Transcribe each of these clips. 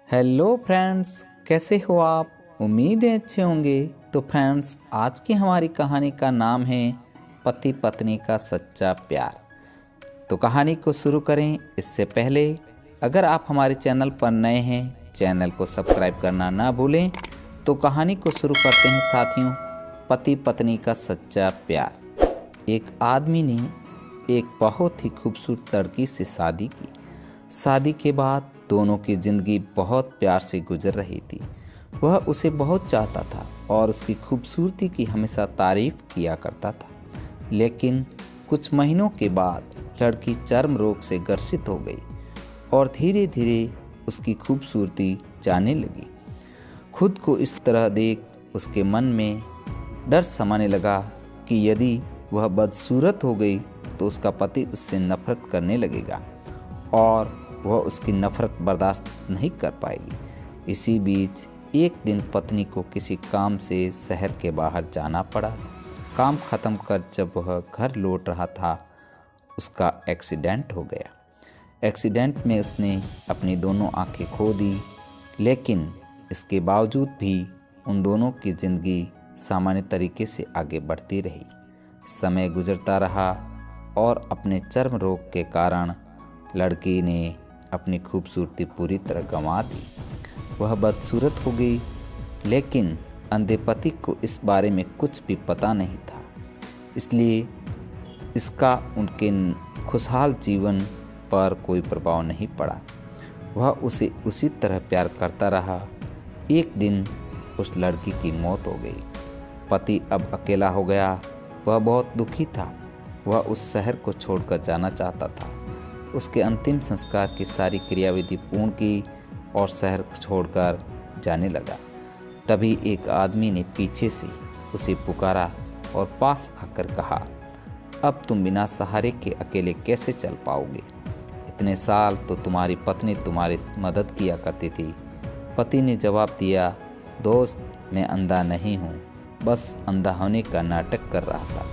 Hello friends, कैसे हो आप? उम्मीद है अच्छे होंगे। तो फ्रेंड्स, आज की हमारी कहानी का नाम है पति पत्नी का सच्चा प्यार। तो कहानी को शुरू करें इससे पहले अगर आप हमारे चैनल पर नए हैं, चैनल को सब्सक्राइब करना ना भूलें। तो कहानी को शुरू करते हैं साथियों। पति पत्नी का सच्चा प्यार। एक आदमी ने एक बहुत ही खूबसूरत लड़की से शादी की। शादी के बाद दोनों की ज़िंदगी बहुत प्यार से गुजर रही थी। वह उसे बहुत चाहता था और उसकी खूबसूरती की हमेशा तारीफ किया करता था। लेकिन कुछ महीनों के बाद लड़की चर्म रोग से ग्रसित हो गई और धीरे धीरे उसकी खूबसूरती जाने लगी। खुद को इस तरह देख उसके मन में डर समाने लगा कि यदि वह बदसूरत हो गई तो उसका पति उससे नफरत करने लगेगा और वह उसकी नफरत बर्दाश्त नहीं कर पाएगी। इसी बीच एक दिन पत्नी को किसी काम से शहर के बाहर जाना पड़ा। काम खत्म कर जब वह घर लौट रहा था, उसका एक्सीडेंट हो गया। एक्सीडेंट में उसने अपनी दोनों आंखें खो दी, लेकिन इसके बावजूद भी उन दोनों की ज़िंदगी सामान्य तरीके से आगे बढ़ती रही। समय गुजरता रहा और अपने चर्म रोग के कारण लड़की ने अपनी खूबसूरती पूरी तरह गंवा दी। वह बदसूरत हो गई, लेकिन अंधे पति को इस बारे में कुछ भी पता नहीं था, इसलिए इसका उनके खुशहाल जीवन पर कोई प्रभाव नहीं पड़ा। वह उसे उसी तरह प्यार करता रहा। एक दिन उस लड़की की मौत हो गई। पति अब अकेला हो गया। वह बहुत दुखी था। वह उस शहर को छोड़कर जाना चाहता था। उसके अंतिम संस्कार की सारी क्रियाविधि पूर्ण की और शहर छोड़कर जाने लगा। तभी एक आदमी ने पीछे से उसे पुकारा और पास आकर कहा, अब तुम बिना सहारे के अकेले कैसे चल पाओगे? इतने साल तो तुम्हारी पत्नी तुम्हारी मदद किया करती थी। पति ने जवाब दिया, दोस्त, मैं अंधा नहीं हूँ, बस अंधा होने का नाटक कर रहा था,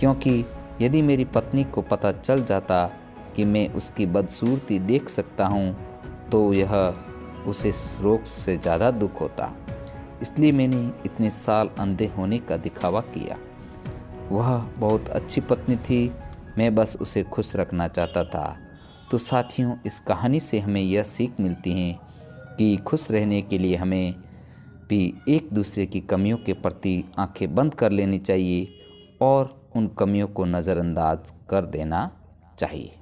क्योंकि यदि मेरी पत्नी को पता चल जाता कि मैं उसकी बदसूरती देख सकता हूँ तो यह उसे रोग से ज़्यादा दुख होता। इसलिए मैंने इतने साल अंधे होने का दिखावा किया। वह बहुत अच्छी पत्नी थी, मैं बस उसे खुश रखना चाहता था। तो साथियों, इस कहानी से हमें यह सीख मिलती है कि खुश रहने के लिए हमें भी एक दूसरे की कमियों के प्रति आंखें बंद कर लेनी चाहिए और उन कमियों को नज़रअंदाज कर देना चाहिए।